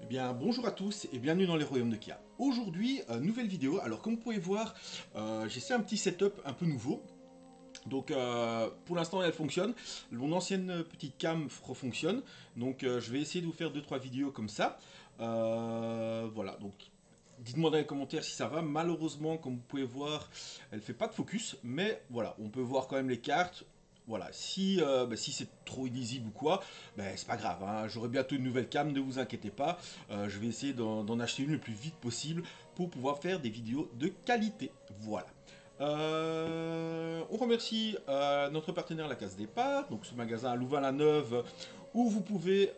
Bien, bonjour à tous et bienvenue dans les royaumes de Kia. Aujourd'hui, nouvelle vidéo. Alors, comme vous pouvez voir, j'essaie un petit setup un peu nouveau. Donc, pour l'instant, elle fonctionne. Mon ancienne petite cam fonctionne. Donc, je vais essayer de vous faire 2-3 vidéos comme ça. Voilà, donc dites-moi dans les commentaires si ça va. Malheureusement, comme vous pouvez voir, elle fait pas de focus. Mais voilà, on peut voir quand même les cartes. Voilà, si c'est trop illisible ou quoi, c'est pas grave, hein. J'aurai bientôt une nouvelle cam, ne vous inquiétez pas. Je vais essayer d'en acheter une le plus vite possible pour pouvoir faire des vidéos de qualité. Voilà. On remercie notre partenaire La Case Départ, donc ce magasin à Louvain-la-Neuve où vous pouvez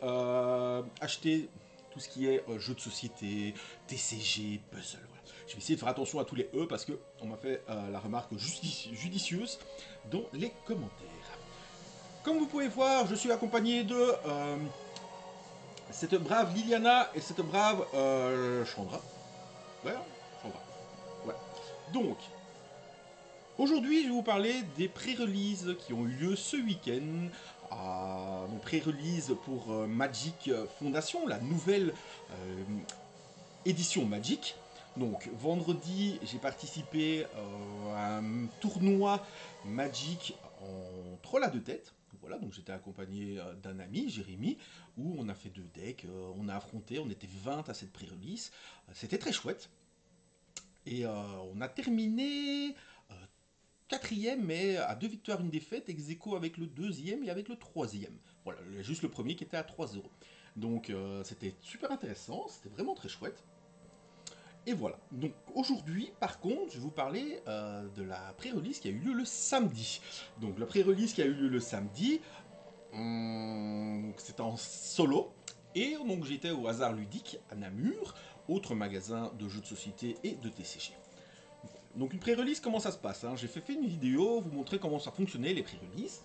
acheter tout ce qui est jeux de société, TCG, puzzle. Voilà. Je vais essayer de faire attention à tous les E parce qu'on m'a fait la remarque judicieuse dans les commentaires. Comme vous pouvez voir, je suis accompagné de cette brave Liliana et cette brave Chandra. Ouais, Chandra. Ouais. Donc, aujourd'hui, je vais vous parler des pré-releases qui ont eu lieu ce week-end. Donc pré-release pour Magic Foundation, la nouvelle édition Magic. Donc vendredi, j'ai participé à un tournoi Magic en troll à deux têtes. Voilà, donc j'étais accompagné d'un ami, Jérémy, où on a fait deux decks, on a affronté, on était 20 à cette pré-release. C'était très chouette. Et on a terminé quatrième, mais à 2 victoires, une défaite, ex aequo avec le deuxième et avec le troisième. Voilà, juste le premier qui était à 3-0. Donc c'était super intéressant, c'était vraiment très chouette. Et voilà. Donc aujourd'hui, par contre, je vais vous parler de la pré-release qui a eu lieu le samedi. Donc la pré-release qui a eu lieu le samedi, c'était en solo. Et donc j'étais au Hasard Ludique à Namur, autre magasin de jeux de société et de TCG. Donc une pré-release, comment ça se passe, hein? J'ai fait une vidéo, vous montrer comment ça fonctionnait les pré-releases.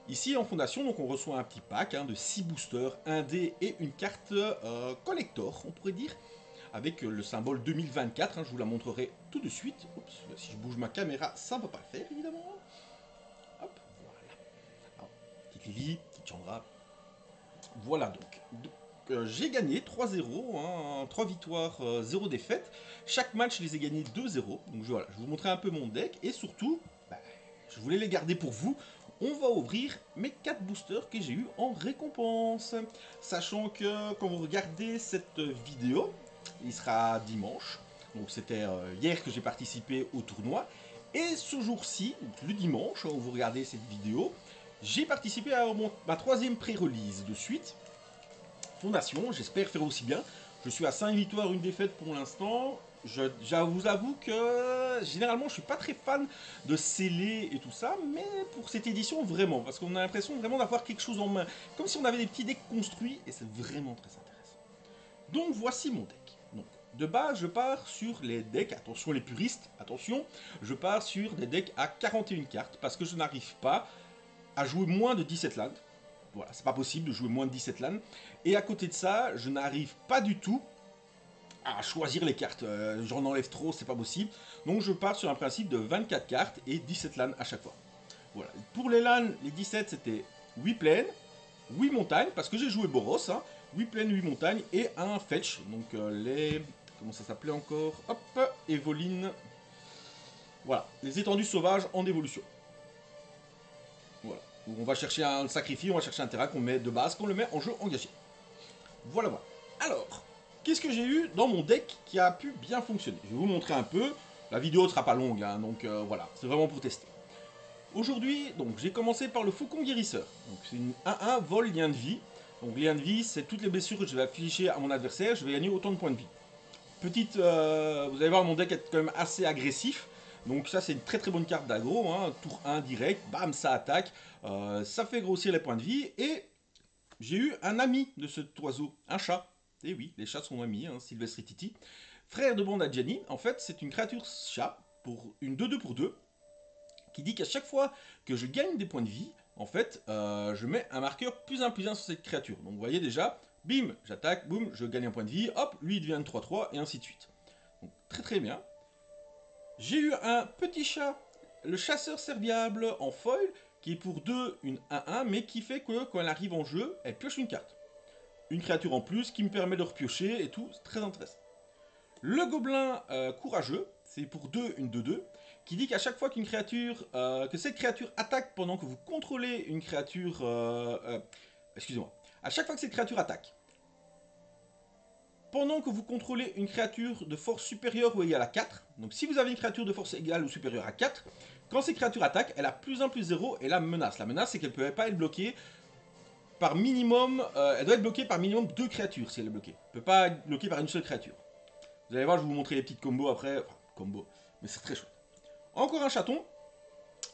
Ici en fondation, donc on reçoit un petit pack de 6 boosters, un dé et une carte collector, on pourrait dire, avec le symbole 2024, je vous la montrerai tout de suite. Oups, si je bouge ma caméra, ça ne va pas le faire évidemment. Hop, voilà. Alors, petite Lily, petite Chandra. Voilà donc. J'ai gagné 3-0, 3 victoires, 0 défaite. Chaque match, je les ai gagnés 2-0. Donc voilà, je vais vous montrer un peu mon deck. Et surtout, je voulais les garder pour vous. On va ouvrir mes 4 boosters que j'ai eu en récompense. Sachant que quand vous regardez cette vidéo, il sera dimanche. Donc c'était hier que j'ai participé au tournoi. Et ce jour-ci, le dimanche, où vous regardez cette vidéo, j'ai participé à ma troisième pré-release de suite. Fondation, j'espère faire aussi bien. Je suis à 5 victoires, une défaite pour l'instant. Je vous avoue que généralement je suis pas très fan de sceller et tout ça, mais pour cette édition vraiment, parce qu'on a l'impression vraiment d'avoir quelque chose en main, comme si on avait des petits decks construits, et c'est vraiment très intéressant. Donc voici mon deck. Donc, de base, je pars sur les decks, attention les puristes, attention, je pars sur des decks à 41 cartes, parce que je n'arrive pas à jouer moins de 17 landes. Voilà, c'est pas possible de jouer moins de 17 LAN. Et à côté de ça, je n'arrive pas du tout à choisir les cartes. J'en enlève trop, c'est pas possible. Donc je pars sur un principe de 24 cartes et 17 LAN à chaque fois. Voilà. Pour les LAN, les 17 c'était 8 plaines, 8 montagnes, parce que j'ai joué Boros, 8 plaines, 8 montagnes et un fetch. Donc les... Comment ça s'appelait encore? Hop, Evoline. Voilà, les étendues sauvages en évolution. Voilà. Donc on va chercher un sacrifice, on va chercher un terrain qu'on met de base, qu'on le met en jeu engagé. Voilà, voilà. Alors, qu'est-ce que j'ai eu dans mon deck qui a pu bien fonctionner? Je vais vous montrer un peu. La vidéo ne sera pas longue, donc voilà, c'est vraiment pour tester. Aujourd'hui, donc j'ai commencé par le Faucon Guérisseur. Donc c'est une 1-1 vol lien de vie. Donc lien de vie, c'est toutes les blessures que je vais afficher à mon adversaire, je vais gagner autant de points de vie. Petite, vous allez voir mon deck est quand même assez agressif. Donc ça c'est une très très bonne carte d'aggro, tour 1 direct, bam ça attaque, ça fait grossir les points de vie et j'ai eu un ami de cet oiseau, un chat. Et oui, les chats sont amis, Sylvestre Titi. Frère de Bondadjani, en fait c'est une créature chat, pour une 2-2 pour 2, qui dit qu'à chaque fois que je gagne des points de vie, en fait, je mets un marqueur +1/+1 sur cette créature. Donc vous voyez déjà, bim, j'attaque, boum, je gagne un point de vie, hop, lui il devient 3-3, et ainsi de suite. Donc très très bien. J'ai eu un petit chat, le chasseur serviable en foil, qui est pour 2 une 1-1, mais qui fait que quand elle arrive en jeu, elle pioche une carte. une créature en plus qui me permet de repiocher et tout, c'est très intéressant. Le gobelin courageux, c'est pour 2, une 2-2, qui dit qu'à chaque fois qu'une créature, que cette créature attaque pendant que vous contrôlez une créature, excusez-moi, à chaque fois que cette créature attaque, pendant que vous contrôlez une créature de force supérieure ou égale à 4, donc si vous avez une créature de force égale ou supérieure à 4, quand cette créature attaque, elle a +1/+0 et la menace. La menace, c'est qu'elle ne peut pas être bloquée par minimum, elle doit être bloquée par minimum 2 créatures si elle est bloquée. Elle ne peut pas être bloquée par une seule créature. Vous allez voir, je vais vous montrer les petites combos après, enfin, combos, mais c'est très chouette. Encore un chaton,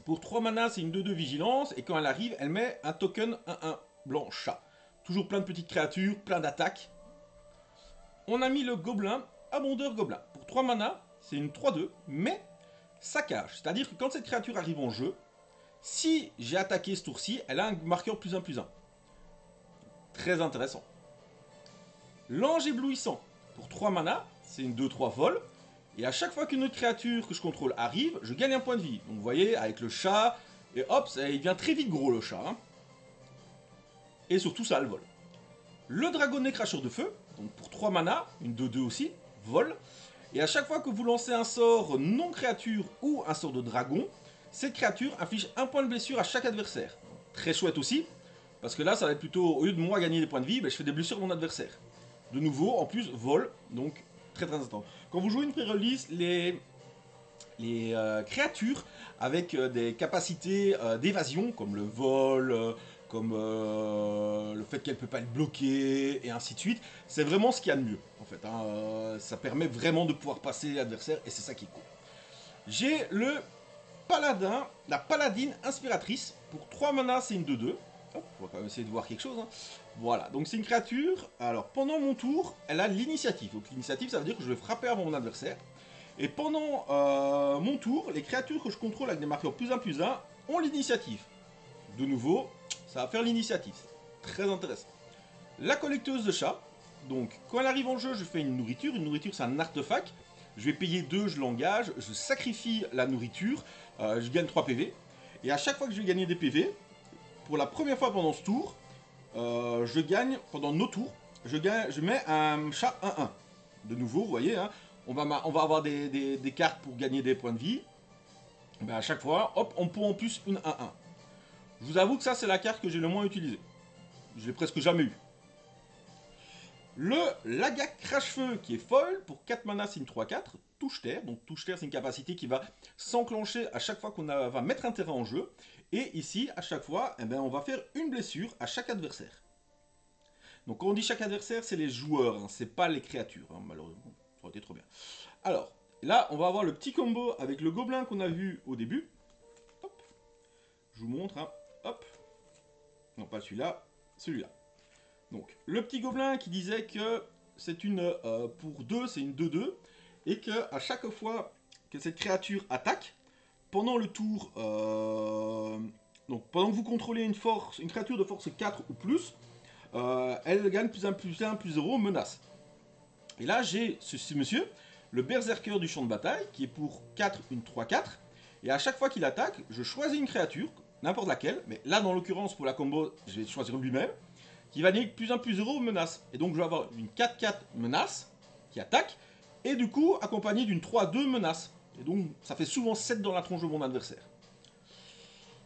pour 3 mana, c'est une 2-2 vigilance, et quand elle arrive, elle met un token 1-1 blanc chat. Toujours plein de petites créatures, plein d'attaques. On a mis le gobelin, abondeur gobelin. Pour 3 mana, c'est une 3-2, mais saccage. C'est-à-dire que quand cette créature arrive en jeu, si j'ai attaqué ce tour-ci, elle a un marqueur +1/+1. Très intéressant. L'ange éblouissant. Pour 3 mana, c'est une 2-3 vol. Et à chaque fois qu'une autre créature que je contrôle arrive, je gagne un point de vie. Donc vous voyez, avec le chat, et hop, il devient très vite gros le chat. Hein. Et surtout, ça le vole. Le dragonnet cracheur de feu, donc pour 3 mana, une 2-2 aussi, vol. Et à chaque fois que vous lancez un sort non créature ou un sort de dragon, cette créature inflige un point de blessure à chaque adversaire. Très chouette aussi, parce que là, ça va être plutôt, au lieu de moi gagner des points de vie, ben, je fais des blessures à mon adversaire. De nouveau, en plus, vol, donc très important. Quand vous jouez une pré-release, les créatures avec des capacités d'évasion, comme le vol, comme le fait qu'elle ne peut pas être bloquée, et ainsi de suite, c'est vraiment ce qu'il y a de mieux, en fait. Hein. Ça permet vraiment de pouvoir passer l'adversaire, et c'est ça qui est cool. J'ai le paladin, la paladine inspiratrice. Pour 3 mana, c'est une 2-2. Hop, on va quand même essayer de voir quelque chose. Hein. Voilà, donc c'est une créature. Alors, pendant mon tour, elle a l'initiative. Donc l'initiative, ça veut dire que je vais frapper avant mon adversaire. Et pendant mon tour, les créatures que je contrôle avec des marqueurs +1/+1 ont l'initiative. De nouveau, ça va faire l'initiative. Très intéressant. La collecteuse de chats. Donc, quand elle arrive en jeu, je fais une nourriture. Une nourriture, c'est un artefact. Je vais payer 2, je l'engage. Je sacrifie la nourriture. Je gagne 3 PV. Et à chaque fois que je vais gagner des PV, pour la première fois pendant ce tour, je gagne, pendant nos tours, je mets un chat 1-1. De nouveau, vous voyez, hein, on va avoir des cartes pour gagner des points de vie. Ben à chaque fois, hop, on peut en plus une 1-1. Je vous avoue que ça, c'est la carte que j'ai le moins utilisée. Je l'ai presque jamais eu. Le Lagak Crash-Feu qui est folle, pour 4 mana, c'est une 3-4, touche terre. Donc touche terre, c'est une capacité qui va s'enclencher à chaque fois qu'on va mettre un terrain en jeu. Et ici, à chaque fois, eh ben, on va faire une blessure à chaque adversaire. Donc quand on dit chaque adversaire, c'est les joueurs, hein, c'est pas les créatures, hein, malheureusement. Ça aurait été trop bien. Alors, là, on va avoir le petit combo avec le gobelin qu'on a vu au début. Hop. Je vous montre, hein. Hop. Non, pas celui-là, celui-là. Donc, le petit gobelin qui disait que c'est une, pour 2, c'est une 2-2, et que à chaque fois que cette créature attaque, pendant le tour, donc pendant que vous contrôlez une créature de force 4 ou plus, elle gagne +1/+1/+0 menace. Et là, j'ai ce monsieur, le berserker du champ de bataille, qui est pour 4, une 3-4, et à chaque fois qu'il attaque, je choisis une créature, n'importe laquelle, mais là, dans l'occurrence, pour la combo, je vais choisir lui-même, qui va gagner +1/+0 menace. Et donc, je vais avoir une 4-4 menace, qui attaque, et du coup, accompagné d'une 3-2 menace. Et donc, ça fait souvent 7 dans la tronche de mon adversaire.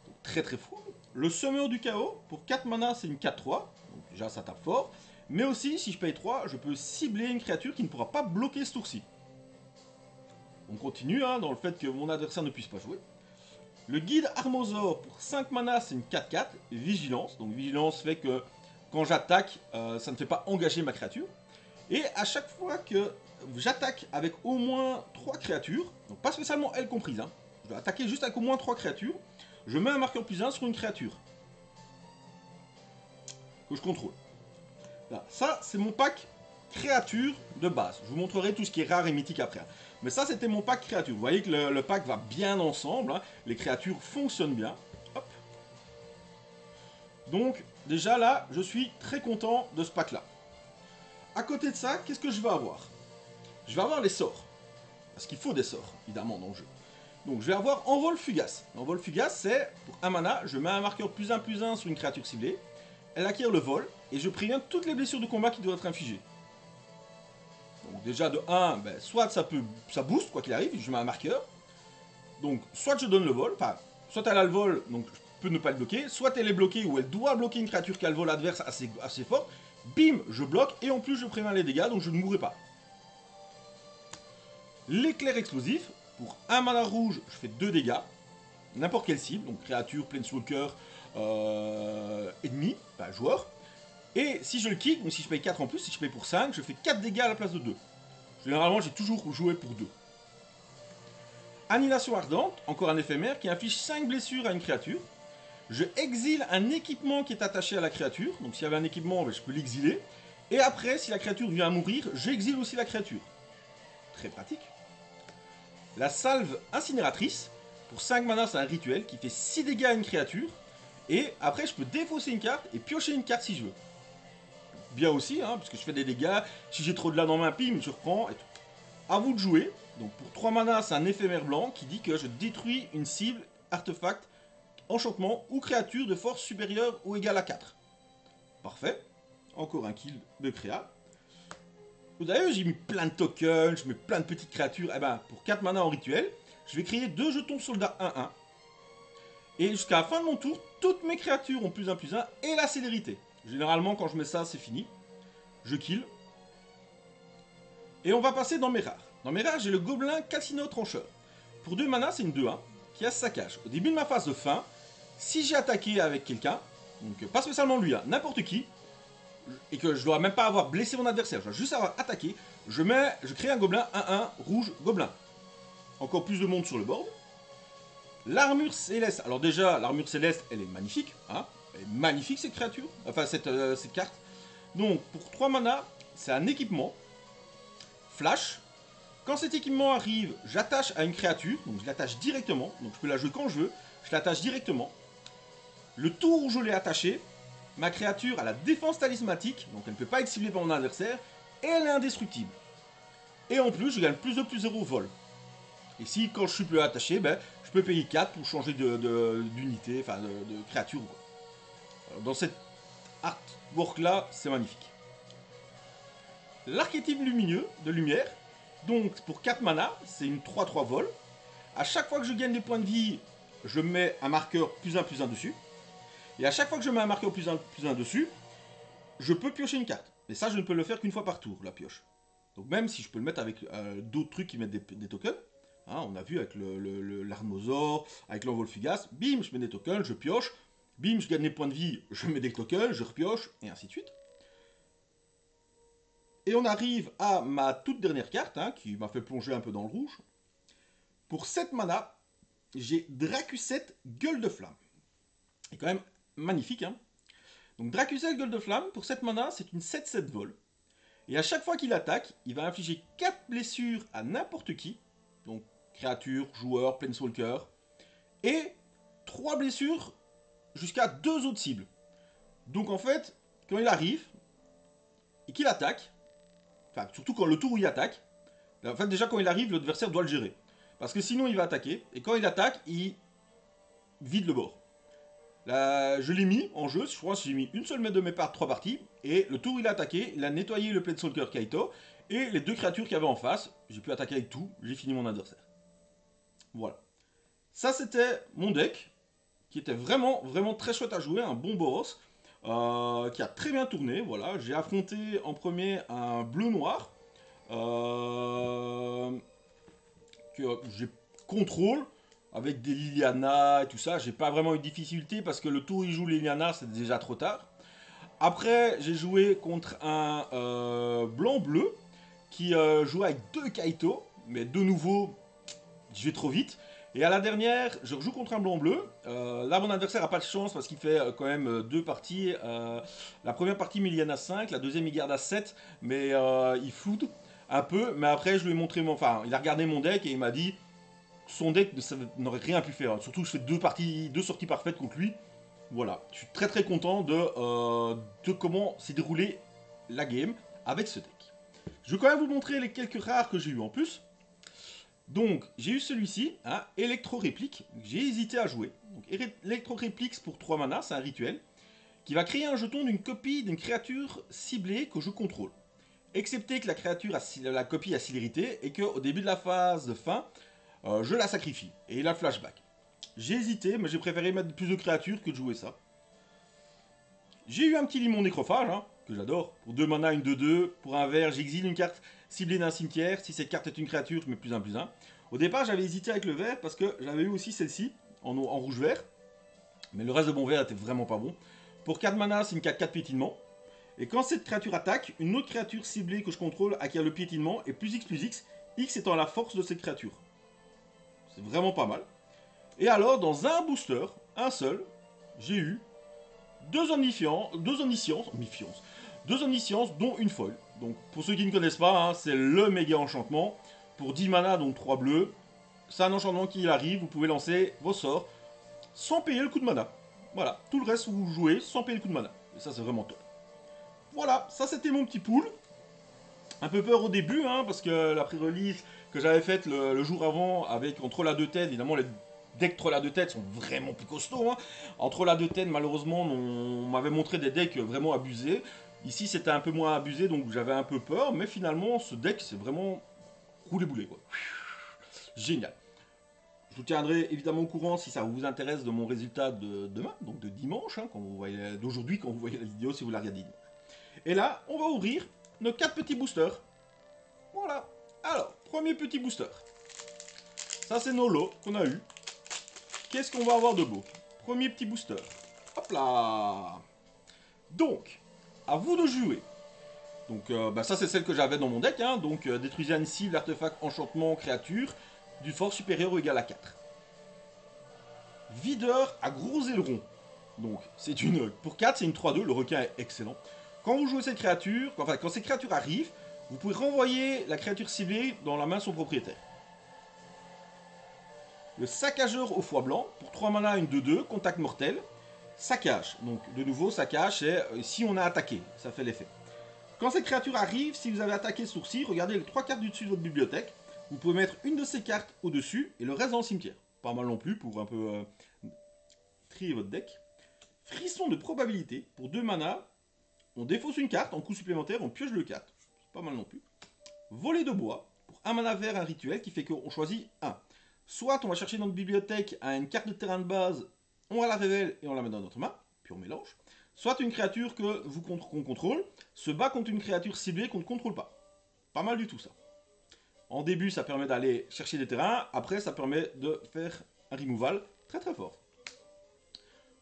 Donc, très très fou. Le semeur du chaos, pour 4 mana, c'est une 4-3. Donc déjà, ça tape fort. Mais aussi, si je paye 3, je peux cibler une créature qui ne pourra pas bloquer ce tour-ci. On continue, hein, dans le fait que mon adversaire ne puisse pas jouer. Le guide Armosaur, pour 5 mana, c'est une 4-4. Vigilance. Donc vigilance fait que quand j'attaque, ça ne fait pas engager ma créature. Et à chaque fois que j'attaque avec au moins 3 créatures, donc pas spécialement elle comprise, hein, je dois attaquer juste avec au moins 3 créatures, je mets un marqueur +1 sur une créature que je contrôle. Là, ça, c'est mon pack créature de base. Je vous montrerai tout ce qui est rare et mythique après. Mais ça, c'était mon pack créature. Vous voyez que le pack va bien ensemble. Hein. Les créatures fonctionnent bien. Hop. Donc, déjà là, je suis très content de ce pack-là. À côté de ça, qu'est-ce que je vais avoir? Je vais avoir les sorts. Parce qu'il faut des sorts, évidemment, dans le jeu. Donc, je vais avoir Envol Fugace. Envol Fugace, c'est, pour 1 mana, je mets un marqueur +1/+1 sur une créature ciblée. elle acquiert le vol, et je préviens toutes les blessures de combat qui doivent être infligées. Donc déjà de 1, ben, soit ça booste, quoi qu'il arrive, je mets un marqueur. Donc soit je donne le vol, enfin, soit elle a le vol, donc je peux ne pas le bloquer, soit elle est bloquée ou elle doit bloquer une créature qui a le vol adverse assez fort. Bim, je bloque, et en plus je préviens les dégâts, donc je ne mourrai pas. L'éclair explosif, pour 1 mana rouge, je fais 2 dégâts. N'importe quelle cible, donc créature, planeswalker, ennemi, enfin joueur. Et si je le kick, donc si je paye 4 en plus, si je paye pour 5, je fais 4 dégâts à la place de 2. Généralement, j'ai toujours joué pour 2. Annihilation ardente, encore un éphémère qui inflige 5 blessures à une créature. Je exile un équipement qui est attaché à la créature. Donc s'il y avait un équipement, je peux l'exiler. Et après, si la créature vient à mourir, j'exile aussi la créature. Très pratique. La salve incinératrice, pour 5 mana, c'est un rituel qui fait 6 dégâts à une créature. Et après, je peux défausser une carte et piocher une carte si je veux. Bien aussi, hein, parce que je fais des dégâts. Si j'ai trop de là dans ma pile, je reprends. Et tout. À vous de jouer. Donc pour 3 mana, c'est un éphémère blanc qui dit que je détruis une cible, artefact, enchantement ou créature de force supérieure ou égale à 4. Parfait. Encore un kill de créa. Vous avez vu, j'ai mis plein de tokens, je mets plein de petites créatures. Eh ben, pour 4 mana en rituel, je vais créer 2 jetons soldats 1-1. Et jusqu'à la fin de mon tour, toutes mes créatures ont +1/+1 et la célérité. Généralement, quand je mets ça, c'est fini. Je kill. Et on va passer dans mes rares. Dans mes rares, j'ai le gobelin Calcino Trancheur. Pour 2 mana, c'est une 2-1 qui a sa cache. Au début de ma phase de fin, si j'ai attaqué avec quelqu'un, donc pas spécialement lui, hein, n'importe qui, et que je dois même pas avoir blessé mon adversaire, je dois juste avoir attaqué, je crée un gobelin 1-1 rouge gobelin. Encore plus de monde sur le board. L'armure céleste. Alors déjà, l'armure céleste, elle est magnifique. Hein, elle est magnifique cette créature. Enfin, cette carte. Donc, pour 3 mana, c'est un équipement. Flash. Quand cet équipement arrive, j'attache à une créature. Donc, je l'attache directement. Donc, je peux la jouer quand je veux. Je l'attache directement. Le tour où je l'ai attaché, ma créature a la défense talismatique. Donc, elle ne peut pas être ciblée par mon adversaire. Et elle est indestructible. Et en plus, je gagne +2/+0 au vol. Et si, quand je suis plus attaché, ben, je peux payer 4 pour changer d'unité, enfin de créature. Quoi. Alors, dans cet artwork-là, c'est magnifique. L'archétype lumineux, de lumière, donc pour 4 mana, c'est une 3-3 vol. À chaque fois que je gagne des points de vie, je mets un marqueur +1/+1 dessus. Et à chaque fois que je mets un marqueur +1/+1 dessus, je peux piocher une carte. Mais ça, je ne peux le faire qu'une fois par tour, la pioche. Donc même si je peux le mettre avec d'autres trucs qui mettent des tokens, hein, on a vu avec l'armosaure, avec l'envol fugace, bim, je mets des tokens, je pioche, bim, je gagne des points de vie, je mets des tokens, je repioche, et ainsi de suite. Et on arrive à ma toute dernière carte, hein, qui m'a fait plonger un peu dans le rouge. Pour 7 mana, j'ai Dracuset Gueule de Flamme. C'est quand même magnifique, hein. Donc Dracuset Gueule de Flamme, pour 7 mana, c'est une 7-7 vol. Et à chaque fois qu'il attaque, il va infliger 4 blessures à n'importe qui. Donc créature, joueur, planeswalker. Et 3 blessures jusqu'à 2 autres cibles. Donc en fait, quand il arrive et qu'il attaque, enfin surtout quand le tour où il attaque, en fait déjà quand il arrive, l'adversaire doit le gérer. Parce que sinon il va attaquer, et quand il attaque, il vide le bord. Là, je l'ai mis en jeu, je crois que j'ai mis une seule de mes 3 parties, et le tour où il a attaqué, il a nettoyé le Planeswalker Kaito, et les 2 créatures qu'il y avait en face, j'ai pu attaquer avec tout, j'ai fini mon adversaire. Voilà. Ça c'était mon deck, qui était vraiment, vraiment très chouette à jouer, un bon boss, qui a très bien tourné, voilà. J'ai affronté en premier un bleu-noir, que j'ai contrôle, avec des Liliana et tout ça. J'ai pas vraiment eu de difficulté parce que le tour où il joue Liliana, c'est déjà trop tard. Après, j'ai joué contre un blanc-bleu qui jouait avec 2 Kaito, mais de nouveau, je vais trop vite. Et à la dernière, je rejoue contre un blanc-bleu. Là, mon adversaire n'a pas de chance parce qu'il fait quand même 2 parties. La première partie, il y en a 5, la deuxième, il garde à 7, mais il floute un peu. Mais après, je lui ai montré enfin, il a regardé mon deck et il m'a dit son deck n'aurait rien pu faire. Surtout, je fais 2 sorties parfaites contre lui. Voilà, je suis très très content de comment s'est déroulée la game avec ce deck. Je vais quand même vous montrer les quelques rares que j'ai eu en plus. Donc, j'ai eu celui-ci, hein, Electro Réplique, j'ai hésité à jouer. Donc, Electro Réplique pour 3 mana, c'est un rituel, qui va créer un jeton d'une copie d'une créature ciblée que je contrôle. Excepté que la créature la copie a célérité et qu'au début de la phase de fin, je la sacrifie. Et il a le flashback. J'ai hésité, mais j'ai préféré mettre plus de créatures que de jouer ça. J'ai eu un petit limon nécrophage, hein, que j'adore. Pour 2 mana, une 2-2. Pour un vert, j'exile une carte ciblée d'un cimetière. Si cette carte est une créature, je mets +1/+1. Au départ, j'avais hésité avec le vert parce que j'avais eu aussi celle-ci, en rouge-vert. Mais le reste de mon vert était vraiment pas bon. Pour 4 mana, c'est une 4-4 piétinement. Et quand cette créature attaque, une autre créature ciblée que je contrôle acquiert le piétinement et +X+X, X étant la force de cette créature. C'est vraiment pas mal. Et alors, dans un booster, un seul, j'ai eu 2 omnisciences, dont une folle. Donc, pour ceux qui ne connaissent pas, hein, c'est le méga enchantement. Pour 10 mana, donc 3 bleus. C'est un enchantement qui arrive, vous pouvez lancer vos sorts sans payer le coup de mana. Voilà, tout le reste vous jouez sans payer le coup de mana. Et ça, c'est vraiment top. Voilà, ça c'était mon petit pool. Un peu peur au début, hein, parce que la pré-release que j'avais faite le jour avant avec en troll à 2 têtes, évidemment les decks troll à 2 têtes sont vraiment plus costauds. Hein. En troll à 2 têtes, malheureusement, on m'avait montré des decks vraiment abusés. Ici c'était un peu moins abusé, donc j'avais un peu peur, mais finalement ce deck c'est vraiment roulé-boulé, quoi. Génial. Je vous tiendrai évidemment au courant si ça vous intéresse de mon résultat de demain, donc de dimanche, hein, d'aujourd'hui quand vous voyez la vidéo, si vous la regardez dimanche. Et là, on va ouvrir nos 4 petits boosters. Voilà. Alors, premier petit booster. Ça, c'est nos lots qu'on a eu. Qu'est-ce qu'on va avoir de beau? Premier petit booster. Hop là. Donc, à vous de jouer. Donc, ça, c'est celle que j'avais dans mon deck. Hein. Donc, détruisez une cible, artefact, enchantement, créature, du force supérieur ou égal à 4. Videur à gros aileron. Donc, c'est une. Pour 4, c'est une 3-2. Le requin est excellent. Quand vous jouez cette créature, enfin, quand cette créature arrive, vous pouvez renvoyer la créature ciblée dans la main de son propriétaire. Le saccageur au foie blanc, pour 3 mana, une 2-2, contact mortel. Saccage. Donc, de nouveau, saccage, c'est si on a attaqué, ça fait l'effet. Quand cette créature arrive, si vous avez attaqué ce tour-ci, regardez les 3 cartes du dessus de votre bibliothèque. Vous pouvez mettre une de ces cartes au-dessus et le reste dans le cimetière. Pas mal non plus pour un peu trier votre deck. Frisson de probabilité, pour 2 mana, on défausse une carte, en coup supplémentaire, on pioche 2 cartes. C'est pas mal non plus. Volet de bois, pour 1 mana vert, un rituel qui fait qu'on choisit 1. Soit on va chercher dans notre bibliothèque à une carte de terrain de base, on la révèle et on la met dans notre main, puis on mélange. Soit une créature qu'on contrôle se bat contre une créature ciblée qu'on ne contrôle pas. Pas mal du tout ça. En début, ça permet d'aller chercher des terrains, après ça permet de faire un removal très très fort.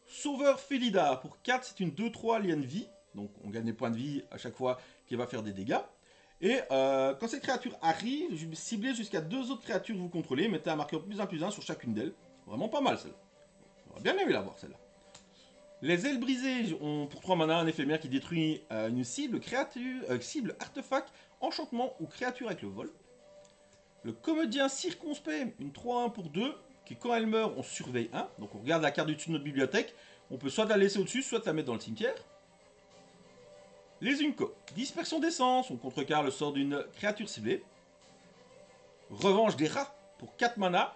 Sauveur Félida, pour 4, c'est une 2-3 lien de vie. Donc on gagne des points de vie à chaque fois qu'il va faire des dégâts. Et quand cette créature arrive, ciblez jusqu'à 2 autres créatures que vous contrôlez, mettez un marqueur +1/+1 sur chacune d'elles. Vraiment pas mal celle-là. J'aurais bien aimé la voir celle-là. Les ailes brisées ont pour 3 mana un éphémère qui détruit une cible, cible, artefact, enchantement ou créature avec le vol. Le comédien circonspect, une 3-1 pour 2, qui quand elle meurt, on surveille 1. Donc on regarde la carte du dessus de notre bibliothèque. On peut soit la laisser au-dessus, soit la mettre dans le cimetière. Les Unco. Dispersion d'essence, on contrecarre le sort d'une créature ciblée. Revanche des rats, pour 4 mana.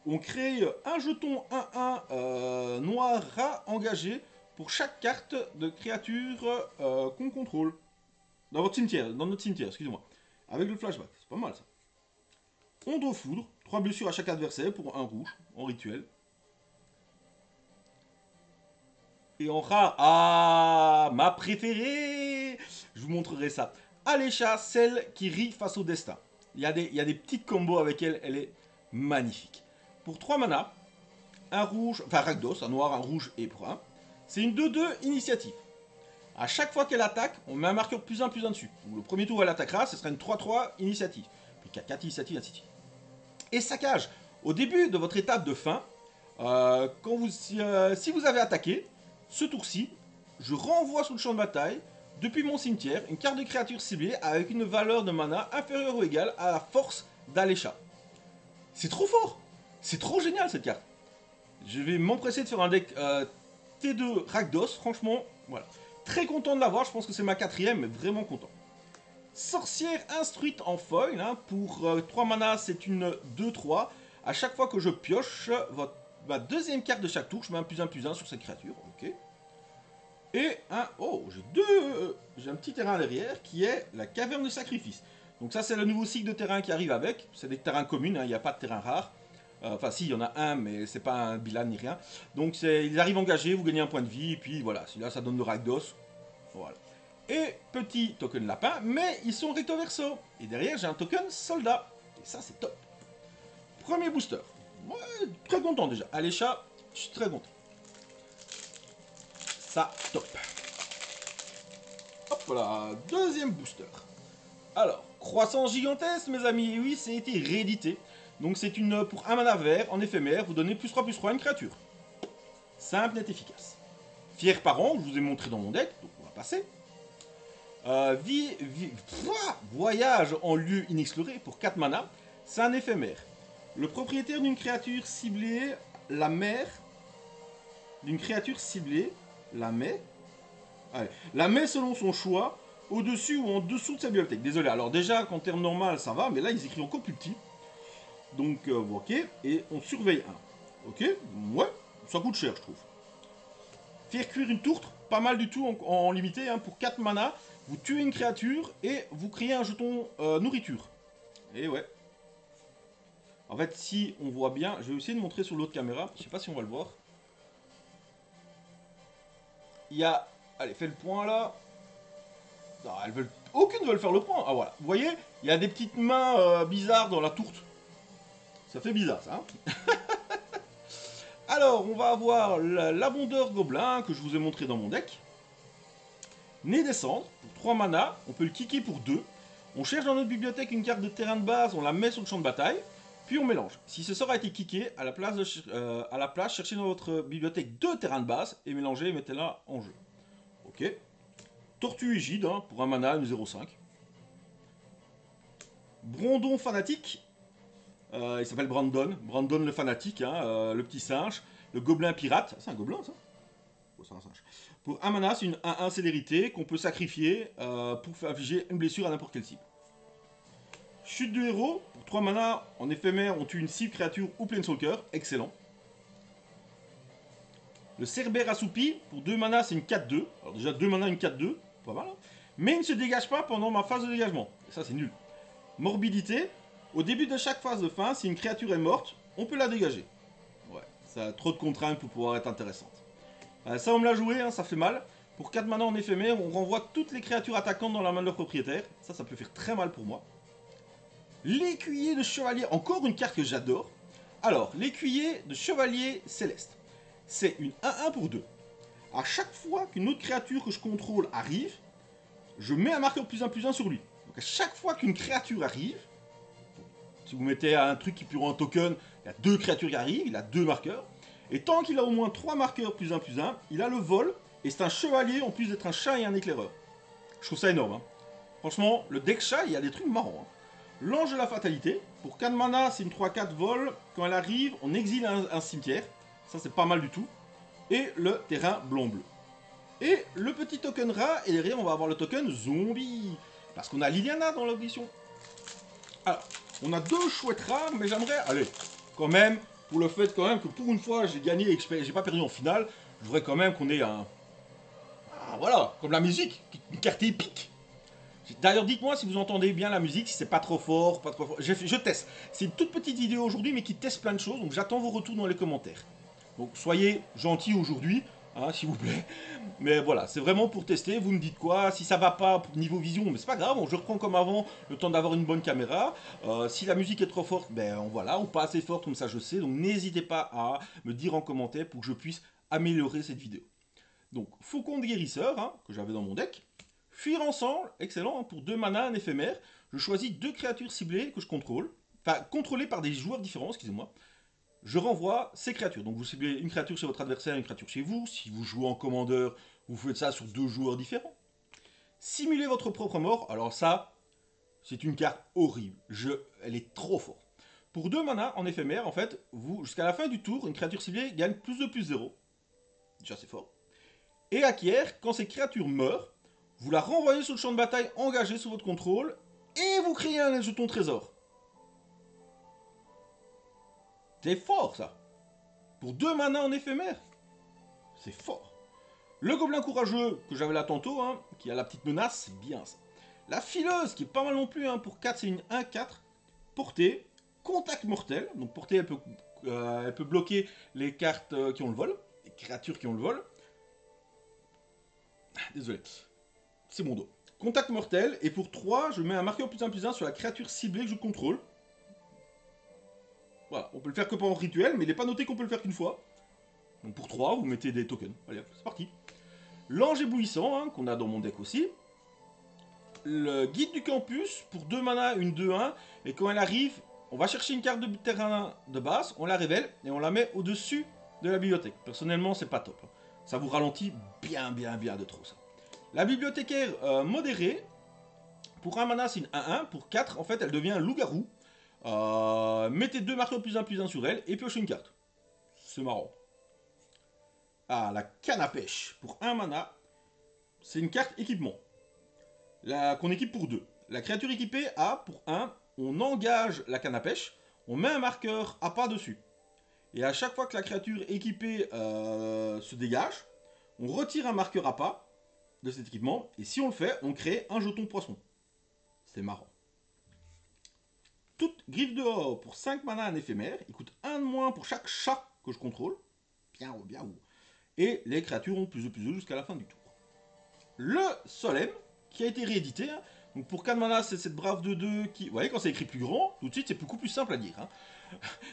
On crée un jeton 1-1 noir rat engagé pour chaque carte de créature qu'on contrôle. Dans votre cimetière, dans notre cimetière, excusez-moi. Avec le flashback, c'est pas mal ça. Onde aux foudres, 3 blessures à chaque adversaire pour 1 rouge, en rituel. Et en rat, ah, ma préférée. Je vous montrerai ça. Alécha, celle qui rit face au destin. Il y a des petites combos avec elle, elle est magnifique. Pour 3 mana, un rouge, enfin Rakdos, un noir, un rouge et pour 1. C'est une 2-2 initiative. À chaque fois qu'elle attaque, on met un marqueur +1/+1 dessus. Donc le premier tour où elle attaquera, ce sera une 3-3 initiative. Puis 4 initiatives, ainsi de suite. Et saccage. Au début de votre étape de fin, si vous avez attaqué, ce tour-ci, je renvoie sur le champ de bataille, depuis mon cimetière, une carte de créature ciblée avec une valeur de mana inférieure ou égale à la force d'Alécha. C'est trop fort. C'est trop génial cette carte. Je vais m'empresser de faire un deck T2 Rakdos. Franchement, voilà. Très content de l'avoir. Je pense que c'est ma 4ème, mais vraiment content. Sorcière instruite en foil. Hein, pour 3 mana, c'est une 2-3. À chaque fois que je pioche ma deuxième carte de chaque tour, je mets un +1/+1 sur cette créature. Ok. Et un... Oh, j'ai deux... J'ai un petit terrain derrière qui est la caverne de sacrifice. Donc ça, c'est le nouveau cycle de terrain qui arrive avec. C'est des terrains communs, hein, il n'y a pas de terrain rare. Enfin, si, il y en a un, mais c'est pas un bilan ni rien. Donc ils arrivent engagés, vous gagnez un point de vie, et puis voilà. Celui-là, ça donne le Rakdos. Voilà. Et petit token lapin, mais ils sont recto verso. Et derrière, j'ai un token soldat. Et ça, c'est top. Premier booster. Ouais, très content déjà. Allez, chat, je suis très content. Ça, top. Hop là, deuxième booster. Alors, croissance gigantesque, mes amis. Et oui, c'est été réédité. Donc, c'est une pour un mana vert, en éphémère, vous donnez +3/+3 à une créature. Simple, net, efficace. Fier parent, je vous ai montré dans mon deck, donc on va passer. Voyage en lieu inexploré pour 4 mana, c'est un éphémère. Le propriétaire d'une créature ciblée la met. D'une créature ciblée la met. Allez, la met selon son choix, au-dessus ou en dessous de sa bibliothèque. Désolé, alors déjà, qu'en termes normal, ça va, mais là, ils écrivent encore plus petit. Donc, ok, et on surveille un. Ok, ouais, ça coûte cher, je trouve. Faire cuire une tourte, pas mal du tout en limité, hein, pour 4 mana. Vous tuez une créature et vous créez un jeton nourriture. Et ouais. En fait, si on voit bien, je vais essayer de montrer sur l'autre caméra. Je sais pas si on va le voir. Il y a... Allez, fais le point là. Non, elles veulent... Aucune ne veut faire le point. Ah voilà. Vous voyez, il y a des petites mains bizarres dans la tourte. Ça fait bizarre ça. Hein. Alors, on va avoir l'abondeur gobelin que je vous ai montré dans mon deck. Né descendre, pour 3 mana, on peut le kicker pour 2. On cherche dans notre bibliothèque une carte de terrain de base, on la met sur le champ de bataille, puis on mélange. Si ce sort a été kické, à la place, cherchez dans votre bibliothèque 2 terrains de base et mélangez et mettez-la en jeu. Ok. Tortue égide, hein, pour un mana, une 0,5. Brandon fanatique, il s'appelle Brandon. Brandon le fanatique, hein, le petit singe. Le gobelin pirate, c'est un gobelin ça. C'est un singe. Pour un mana, c'est une 1-1 célérité qu'on peut sacrifier pour faire infliger une blessure à n'importe quelle cible. Chute de héros, pour 3 mana, en éphémère, on tue une cible, créature ou planeswalker, excellent. Le Cerbère assoupi, pour 2 mana, c'est une 4-2. Alors déjà 2 mana, une 4-2, pas mal. Hein, mais il ne se dégage pas pendant ma phase de dégagement. Et ça, c'est nul. Morbidité, au début de chaque phase de fin, si une créature est morte, on peut la dégager. Ouais, ça a trop de contraintes pour pouvoir être intéressante. Ça, on me l'a joué, hein, ça fait mal. Pour 4 mana en éphémère, on renvoie toutes les créatures attaquantes dans la main de leur propriétaire. Ça peut faire très mal pour moi. L'écuyer de chevalier, encore une carte que j'adore. Alors, l'écuyer de chevalier céleste. C'est une 1-1 pour 2. À chaque fois qu'une autre créature que je contrôle arrive, je mets un marqueur +1/+1 sur lui. Donc à chaque fois qu'une créature arrive, si vous mettez un truc qui prend un token, il y a 2 créatures qui arrivent, il a 2 marqueurs. Et tant qu'il a au moins 3 marqueurs +1/+1, il a le vol, et c'est un chevalier en plus d'être un chat et un éclaireur. Je trouve ça énorme. Hein. Franchement, le deck chat, il y a des trucs marrants. Hein. L'ange de la fatalité, pour 4 mana, c'est une 3-4 vol. Quand elle arrive, on exile un cimetière. Ça, c'est pas mal du tout. Et le terrain blanc-bleu. Et le petit token rat, et derrière, on va avoir le token zombie. Parce qu'on a Liliana dans l'audition. Alors, on a 2 chouettes rares, mais j'aimerais, allez, quand même, pour le fait quand même que pour une fois j'ai gagné et que j'ai pas perdu en finale, je voudrais quand même qu'on ait un... Ah, voilà, comme la musique, une carte épique. D'ailleurs, dites-moi si vous entendez bien la musique, si c'est pas trop fort, pas trop fort. Je teste. C'est une toute petite vidéo aujourd'hui, mais qui teste plein de choses, donc j'attends vos retours dans les commentaires. Donc soyez gentils aujourd'hui, hein, s'il vous plaît. Mais voilà, c'est vraiment pour tester. Vous me dites quoi? Si ça va pas pour niveau vision, mais c'est pas grave, je reprends comme avant, le temps d'avoir une bonne caméra. Si la musique est trop forte, ben voilà, ou pas assez forte, comme ça je sais. Donc n'hésitez pas à me dire en commentaire pour que je puisse améliorer cette vidéo. Donc, Faucon de guérisseur, hein, que j'avais dans mon deck. Fuir ensemble, excellent, hein, pour 2 mana, un éphémère. Je choisis 2 créatures ciblées que je contrôle. Enfin, contrôlées par des joueurs différents, excusez-moi. Je renvoie ces créatures. Donc vous ciblez une créature chez votre adversaire, une créature chez vous. Si vous jouez en commandeur, vous faites ça sur 2 joueurs différents. Simulez votre propre mort. Alors ça, c'est une carte horrible. Elle est trop forte. Pour 2 mana en éphémère, en fait, jusqu'à la fin du tour, une créature ciblée gagne +2/+0. Déjà c'est fort. Et acquiert, quand cette créature meurt, vous la renvoyez sur le champ de bataille engagé sous votre contrôle et vous créez un jeton trésor. C'est fort ça. Pour 2 mana en éphémère. C'est fort. Le gobelin courageux, que j'avais là tantôt, hein, qui a la petite menace, c'est bien ça. La fileuse, qui est pas mal non plus, hein, pour 4, c'est une 1-4. Portée, contact mortel. Donc portée, elle peut bloquer les cartes qui ont le vol, les créatures qui ont le vol. Désolé, c'est mon dos. Contact mortel, et pour 3, je mets un marqueur +1/+1 sur la créature ciblée que je contrôle. Voilà, on peut le faire que pendant rituel, mais il n'est pas noté qu'on peut le faire qu'une fois. Donc pour 3, vous mettez des tokens. Allez, c'est parti. L'ange éblouissant, hein, qu'on a dans mon deck aussi. Le guide du campus, pour 2 mana, une 2-1. Et quand elle arrive, on va chercher une carte de terrain de base, on la révèle et on la met au-dessus de la bibliothèque. Personnellement, c'est pas top. Ça vous ralentit bien de trop, ça. La bibliothécaire modérée, pour 1 mana, c'est une 1-1. Pour 4, en fait, elle devient un loup-garou. Mettez 2 marqueurs +1/+1 sur elle et piochez une carte. C'est marrant. Ah, la canne à pêche. Pour 1 mana, c'est une carte équipement. Qu'on équipe pour 2. La créature équipée a, pour 1, on engage la canne à pêche, on met un marqueur à pas dessus. Et à chaque fois que la créature équipée se dégage, on retire un marqueur à pas de cet équipement, et si on le fait, on crée un jeton poisson. C'est marrant. Toute griffe dehors pour 5 mana un éphémère, il coûte 1 de moins pour chaque chat que je contrôle. Bien ou. Et les créatures ont +2/+2 jusqu'à la fin du tour. Le Solem, qui a été réédité. Hein. Donc pour 4 mana, c'est cette brave de 2 qui... Vous voyez, quand c'est écrit plus grand, tout de suite, c'est beaucoup plus simple à dire. Hein.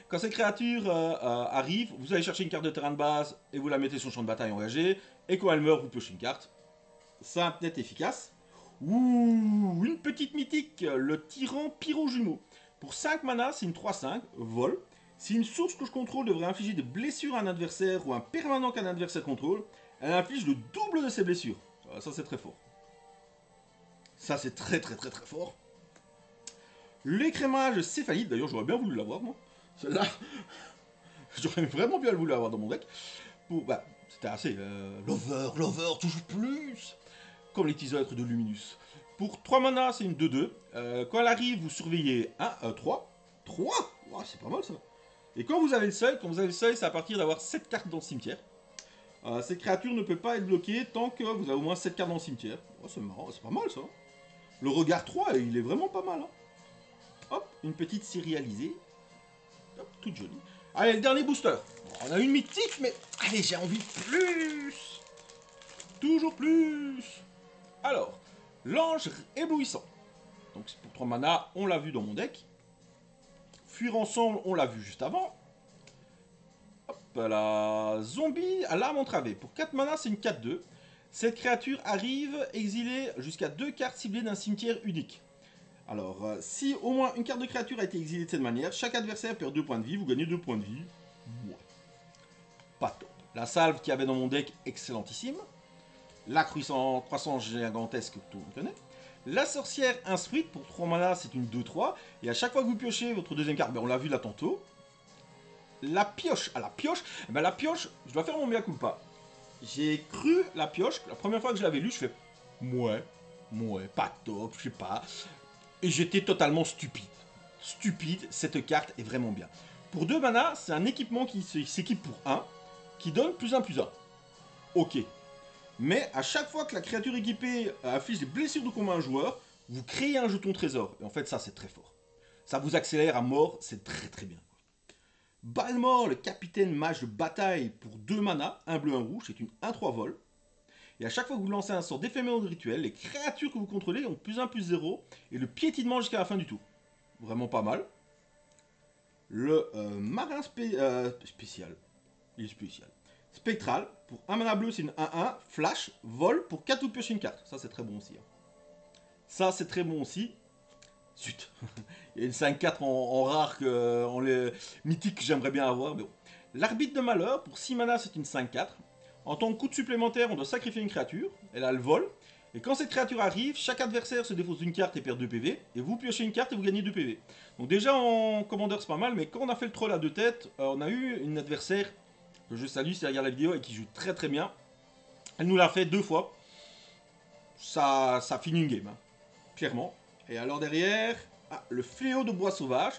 Quand cette créature arrive, vous allez chercher une carte de terrain de base et vous la mettez sur le champ de bataille engagé. Et quand elle meurt, vous piochez une carte. Simple, net, efficace. Ouh, une petite mythique, le tyran pyro-jumeau. Pour 5 mana, c'est une 3-5, vol. Si une source que je contrôle devrait infliger des blessures à un adversaire ou un permanent qu'un adversaire contrôle, elle inflige le double de ses blessures. Ça, c'est très fort. Ça, c'est très fort. L'écrémage céphalide, d'ailleurs, j'aurais bien voulu l'avoir, moi. Celle-là, j'aurais vraiment bien voulu l'avoir dans mon deck. C'était assez. Lover, toujours plus. Comme les petits êtres de Luminus. Pour 3 mana, c'est une 2-2. Quand elle arrive, vous surveillez 3. 3 wow, c'est pas mal ça. Et quand vous avez le seuil, c'est à partir d'avoir 7 cartes dans le cimetière. Cette créature ne peut pas être bloquée tant que vous avez au moins 7 cartes dans le cimetière. Oh, c'est marrant, c'est pas mal ça. Le regard 3, il est vraiment pas mal. Hein. Hop, une petite sérialisée. Hop, toute jolie. Allez, le dernier booster. On a une mythique, mais allez, j'ai envie de plus. Toujours plus. Alors, l'ange éblouissant. Donc c'est pour 3 mana, on l'a vu dans mon deck. Fuir ensemble, on l'a vu juste avant. Hop là, zombie à l'arme entravée. Pour 4 mana, c'est une 4-2. Cette créature arrive exilée jusqu'à 2 cartes ciblées d'un cimetière unique. Alors, si au moins une carte de créature a été exilée de cette manière, chaque adversaire perd 2 points de vie, vous gagnez 2 points de vie. Ouais. Pas top. La salve qu'il y avait dans mon deck, excellentissime. La croissance gigantesque que tout le monde connaît. La sorcière instruite, pour 3 mana, c'est une 2-3. Et à chaque fois que vous piochez votre deuxième carte, on l'a vu là tantôt. La pioche. La pioche, je dois faire mon mea culpa. J'ai cru la pioche, la première fois que je l'avais lu, je fais... Ouais, pas top, je sais pas. Et j'étais totalement stupide. Stupide, cette carte est vraiment bien. Pour 2 mana, c'est un équipement qui s'équipe pour 1, qui donne +1/+1. Ok. Mais à chaque fois que la créature équipée affiche des blessures de combat à un joueur, vous créez un jeton trésor. Et en fait, ça, c'est très fort. Ça vous accélère à mort, c'est très bien. Balmor, le capitaine mage de bataille pour 2 mana, un bleu, un rouge, c'est une 1-3 vol. Et à chaque fois que vous lancez un sort d'éphémère de rituel, les créatures que vous contrôlez ont +1/+0 et le piétinement jusqu'à la fin du tour. Vraiment pas mal. Le marin spécial. Il est spécial. Spectral, pour 1 mana bleu, c'est une 1-1. Flash, vol, pour 4 ou piocher une carte. Ça, c'est très bon aussi. Hein. Ça, c'est très bon aussi. Zut. Il y a une 5-4 en rare, en les mythiques que j'aimerais bien avoir. Mais bon. L'arbitre de malheur, pour 6 mana, c'est une 5-4. En tant que coût supplémentaire, on doit sacrifier une créature. Elle a le vol. Et quand cette créature arrive, chaque adversaire se défausse d'une carte et perd 2 PV. Et vous piochez une carte et vous gagnez 2 PV. Donc déjà en commandeur c'est pas mal, mais quand on a fait le troll à 2 têtes, on a eu une adversaire que je salue si elle regarde la vidéo et qui joue très bien. Elle nous l'a fait 2 fois. Ça finit une game, hein, clairement. Et alors derrière, le fléau de bois sauvage.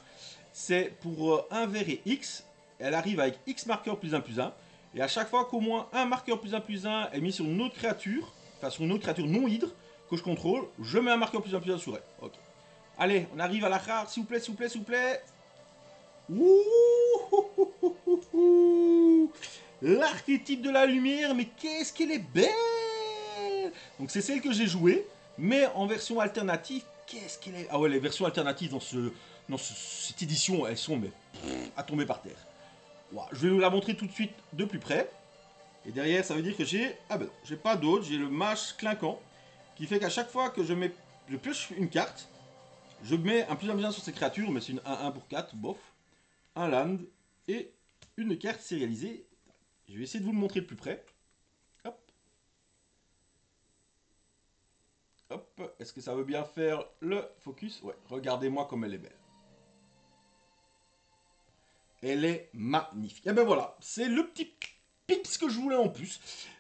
C'est pour 1 vert et X. Elle arrive avec X marqueur +1/+1. Et à chaque fois qu'au moins un marqueur +1/+1 est mis sur une autre créature, enfin sur une autre créature non hydre que je contrôle, je mets un marqueur +1/+1 sur elle. Ok. Allez, on arrive à la rare, s'il vous plaît, s'il vous plaît, s'il vous plaît. Ouh, l'archétype de la lumière, mais qu'est-ce qu'elle est belle! Donc c'est celle que j'ai jouée, mais en version alternative, qu'est-ce qu'elle est... Ah ouais, les versions alternatives cette édition, elles sont mais, à tomber par terre. Wow, je vais vous la montrer tout de suite de plus près. Et derrière, ça veut dire que j'ai... Ah ben non, j'ai pas d'autre, j'ai le mâche clinquant, qui fait qu'à chaque fois que je pioche une carte, je mets un +1/+1 sur ces créatures, mais c'est une 1/1 pour 4, bof. Un land et une carte sérialisée. Je vais essayer de vous le montrer de plus près. Hop. Hop. Est-ce que ça veut bien faire le focus? Ouais, regardez-moi comme elle est belle. Elle est magnifique. Et ben voilà, c'est le petit pips que je voulais en plus.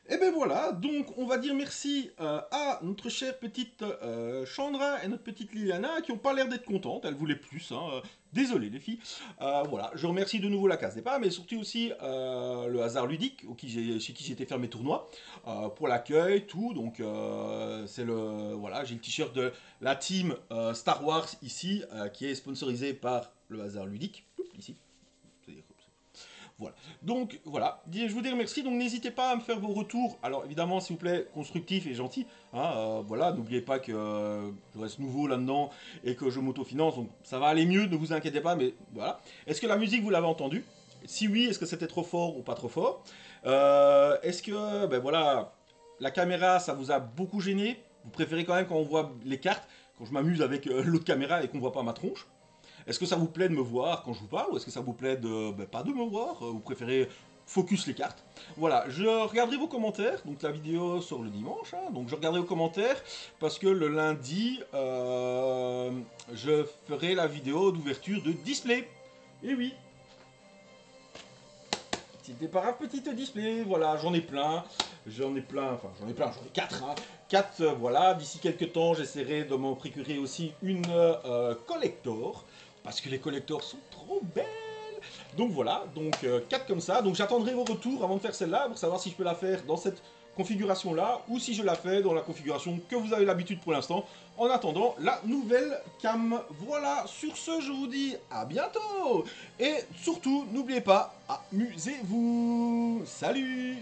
Et ben voilà, donc on va dire merci à notre chère petite Chandra et notre petite Liliana qui n'ont pas l'air d'être contentes, elles voulaient plus, hein. Désolé les filles. Voilà, je remercie de nouveau la case départ, mais surtout aussi le hasard ludique, chez qui j'ai été faire mes tournois, pour l'accueil, tout. Donc c'est le voilà, j'ai le t-shirt de la team Star Wars ici, qui est sponsorisé par le hasard ludique, ici. Voilà. Donc voilà, je vous dis merci. Donc n'hésitez pas à me faire vos retours. Alors évidemment, s'il vous plaît, constructif et gentil. Hein, voilà, n'oubliez pas que je reste nouveau là-dedans et que je m'autofinance. Donc ça va aller mieux, ne vous inquiétez pas. Mais voilà. Est-ce que la musique vous l'avez entendue? Si oui, est-ce que c'était trop fort ou pas trop fort? Est-ce que ben voilà, la caméra, ça vous a beaucoup gêné? Vous préférez quand même quand on voit les cartes, quand je m'amuse avec l'autre caméra et qu'on voit pas ma tronche? Est-ce que ça vous plaît de me voir quand je vous parle ou est-ce que ça vous plaît de pas de me voir? Vous préférez focus les cartes? Voilà, je regarderai vos commentaires. Donc la vidéo sort le dimanche, hein, donc je regarderai vos commentaires parce que le lundi, je ferai la vidéo d'ouverture de display. Et oui, c'était par un petit display. Voilà, j'en ai plein. J'en ai 4. Hein. 4, voilà. D'ici quelques temps, j'essaierai de m'en procurer aussi une collector. Parce que les collectors sont trop belles. Donc voilà, donc 4 comme ça. Donc j'attendrai vos retours avant de faire celle-là pour savoir si je peux la faire dans cette configuration-là ou si je la fais dans la configuration que vous avez l'habitude pour l'instant. En attendant la nouvelle cam. Voilà, sur ce, je vous dis à bientôt. Et surtout, n'oubliez pas, amusez-vous. Salut!